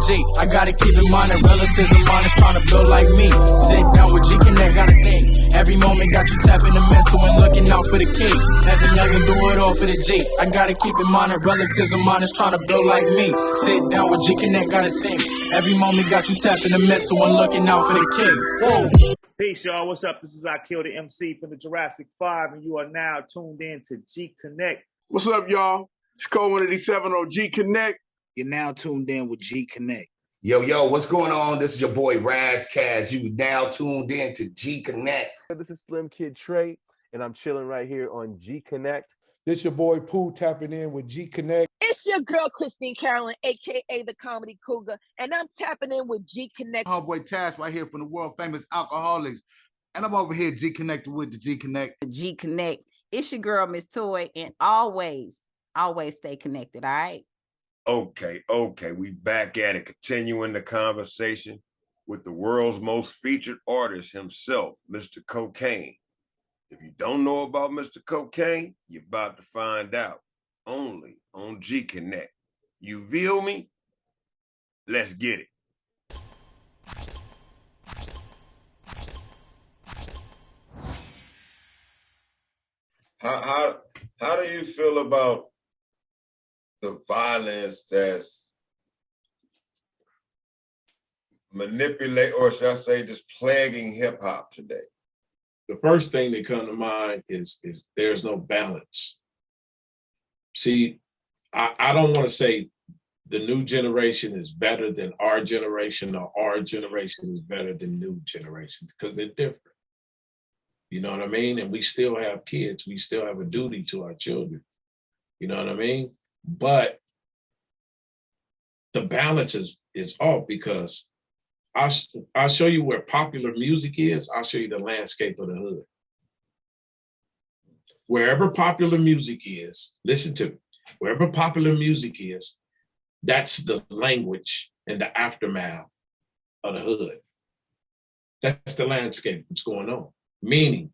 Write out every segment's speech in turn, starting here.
G. I gotta keep in mind that relatives of mine is trying to build like me. Sit down with G Connect, gotta think. Every moment got you tapping the mental and looking out for the key. As a youngin', do it all for the G. I gotta keep in mind that relatives of mine is trying to build like me. Sit down with G Connect, gotta think. Every moment got you tapping the mental and looking out for the key. Whoa. Peace, y'all. What's up? This is I Kill the MC from the Jurassic 5, and you are now tuned in to G Connect. What's up, y'all? It's Code 187 on G Connect. You're now tuned in with G Connect. Yo, what's going on? This is your boy Razkaz. You now tuned in to G Connect. This is Slim Kid Trey, and I'm chilling right here on G Connect. This your boy Pooh tapping in with G Connect. It's your girl Christine Carolyn, aka the Comedy Cougar, and I'm tapping in with G Connect. Homeboy Tash right here from the world famous Alcoholics, and I'm over here G Connected with the G Connect. G Connect. It's your girl Miss Toy, and always stay connected. All right. Okay. We back at it, continuing the conversation with the world's most featured artist himself, Mr. Kokane. If you don't know about Mr. Kokane, you're about to find out. Only on G Connect. You feel me? Let's get it. How do you feel about the violence that's manipulate, or should I say, just plaguing hip hop today? The first thing that comes to mind is there's no balance. See, I don't want to say the new generation is better than our generation or our generation is better than new generations, because they're different. You know what I mean? And we still have kids. We still have a duty to our children. You know what I mean? But the balance is off, because I'll show you where popular music is. I'll show you the landscape of the hood. Wherever popular music is, listen to me, wherever popular music is, that's the language and the aftermath of the hood. That's the landscape that's going on. Meaning,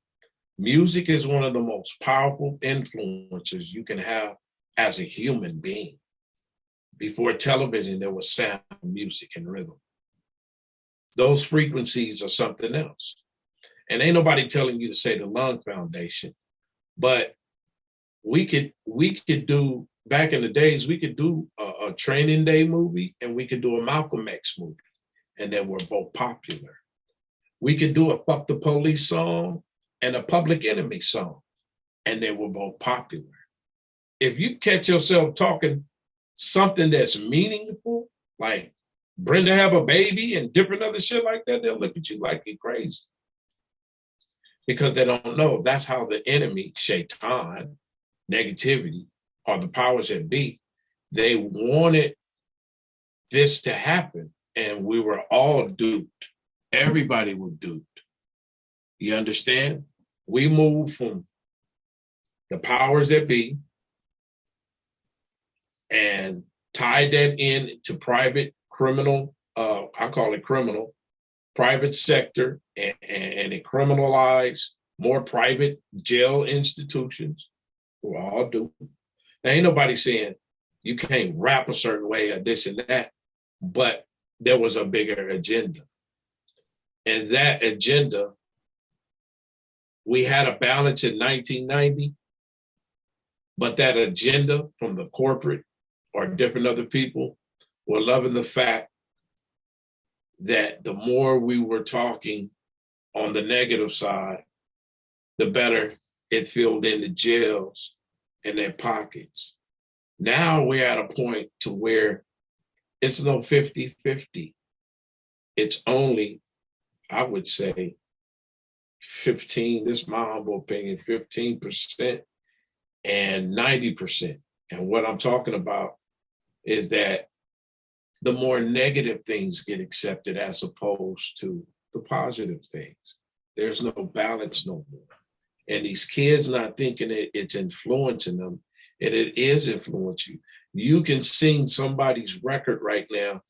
music is one of the most powerful influences you can have as a human being. Before television, there was sound, music, and rhythm. Those frequencies are something else. And ain't nobody telling you to say the Lung Foundation, but we could do, back in the days, we could do a Training Day movie and we could do a Malcolm X movie, and they were both popular. We could do a Fuck the Police song and a Public Enemy song, and they were both popular. If you catch yourself talking something that's meaningful, like Brenda Have a Baby and different other shit like that, they'll look at you like you're crazy. Because they don't know that's how the enemy, shaitan, negativity, or the powers that be, they wanted this to happen, and we were all duped. Everybody was duped. You understand? We moved from the powers that be and tied that in to private criminal, I call it criminal, private sector, and it criminalized more private jail institutions. We're all duped. Now, ain't nobody saying you can't rap a certain way or this and that, but there was a bigger agenda. And that agenda, we had a balance in 1990, but that agenda from the corporate or different other people were loving the fact that the more we were talking on the negative side, the better it filled in the jails and their pockets. Now we're at a point to where it's no 50-50. It's only, I would say, 15, this is my humble opinion, 15% and 90%. And what I'm talking about is that the more negative things get accepted as opposed to the positive things. There's no balance no more. And these kids not thinking it's influencing them, and it is influencing you. You can sing somebody's record right now,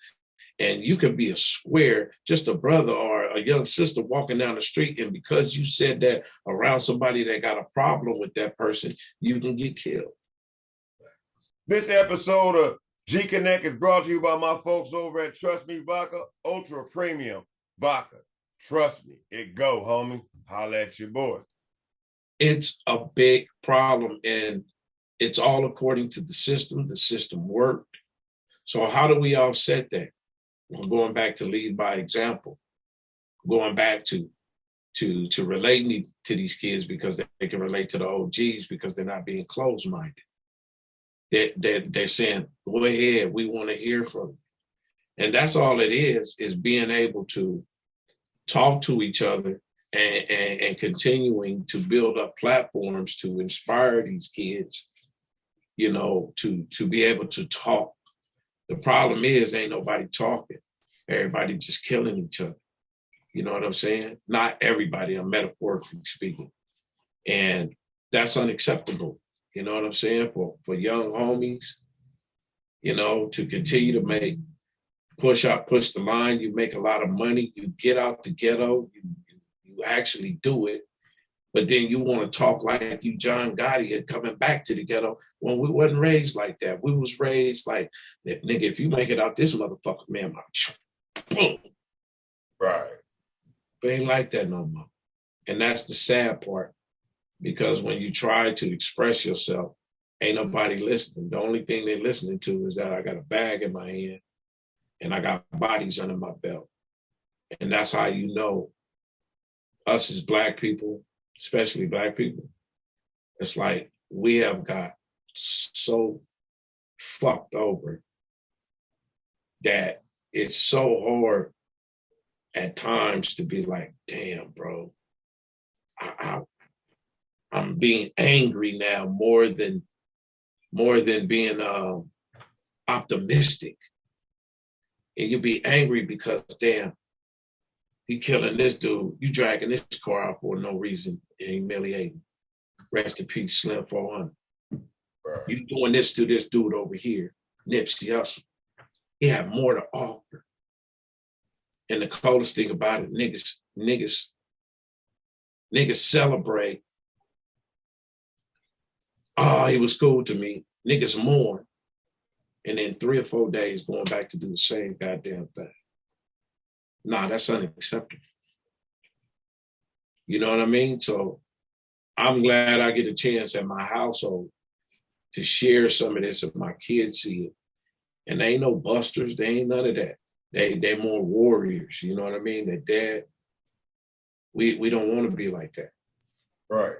and you can be a square, just a brother or a young sister walking down the street, and because you said that around somebody that got a problem with that person, you can get killed. This episode of G Connect is brought to you by my folks over at Trust Me Vodka, Ultra Premium Vodka. Trust me, it go, homie. Holla at your boy. It's a big problem, and it's all according to the system. The system worked. So how do we offset that? Well, going back to lead by example, going back to relating to these kids because they can relate to the OGs because they're not being closed-minded. They're saying, go ahead, we want to hear from you. And that's all it is being able to talk to each other and continuing to build up platforms to inspire these kids, you know, to be able to talk. The problem is ain't nobody talking. Everybody just killing each other. You know what I'm saying? Not everybody, I'm metaphorically speaking. And that's unacceptable. You know what I'm saying? For young homies, you know, to continue to push the line, you make a lot of money, you get out the ghetto, you actually do it, but then you want to talk like you John Gotti and coming back to the ghetto when we wasn't raised like that. We was raised like, nigga, if you make it out this motherfucker, man, boom. Right. But ain't like that no more. And that's the sad part, because when you try to express yourself, ain't nobody listening. The only thing they're listening to is that I got a bag in my hand and I got bodies under my belt. And that's how you know us as Black people, especially Black people, it's like we have got so fucked over that it's so hard at times to be like, damn, bro, I'm being angry now more than being optimistic. And you be angry because, damn, you killing this dude, you dragging this car out for no reason and humiliating. Rest in peace, Slim 400. Right. You doing this to this dude over here, Nipsey Hussle. He had more to offer. And the coldest thing about it, niggas celebrate. Oh, he was cool to me. Niggas mourn. And then 3 or 4 days going back to do the same goddamn thing. Nah, that's unacceptable. You know what I mean? So I'm glad I get a chance at my household to share some of this if my kids see it. And they ain't no busters. They ain't none of that. They more warriors. You know what I mean? That dad, we don't want to be like that. Right.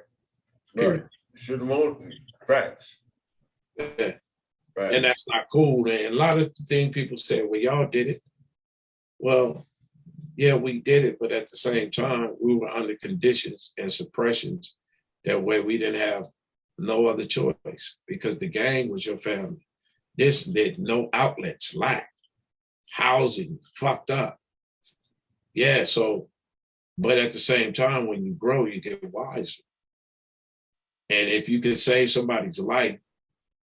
Period. Right. Shouldn't want facts. Yeah. Right. And that's not cool. And a lot of the things people say, well, y'all did it. Well, yeah, we did it, but at the same time, we were under conditions and suppressions that way we didn't have no other choice because the gang was your family. This did no outlets, lack, housing, fucked up. Yeah, so, but at the same time, when you grow, you get wiser. And if you can save somebody's life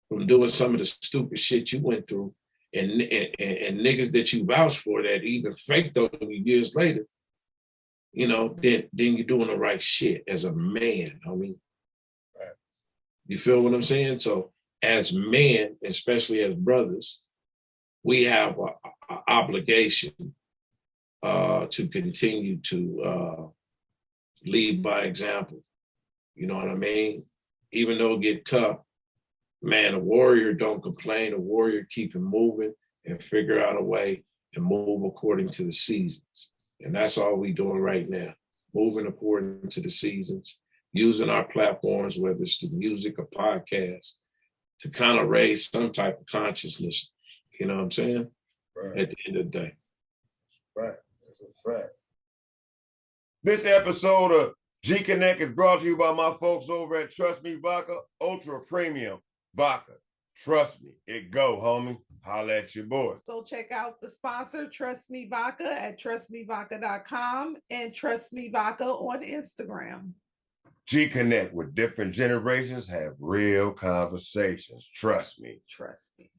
from doing some of the stupid shit you went through, and niggas that you vouch for that even faked on you years later, you know, then you're doing the right shit as a man. I mean, right. You feel what I'm saying? So as men, especially as brothers, we have an obligation to continue to lead by example. You know what I mean? Even though it get tough, man, a warrior don't complain. A warrior keep it moving and figure out a way and move according to the seasons. And that's all we doing right now, moving according to the seasons, using our platforms, whether it's the music or podcasts, to kind of raise some type of consciousness. You know what I'm saying? Right. At the end of the day. Right. That's a fact. This episode of G Connect is brought to you by my folks over at Trust Me Vodka, Ultra Premium Vodka. Trust me, it go, homie. Holla at your boy. So check out the sponsor, Trust Me Vodka, at trustmevodka.com and Trust Me Vodka on Instagram. G Connect, with different generations, have real conversations. Trust me. Trust me.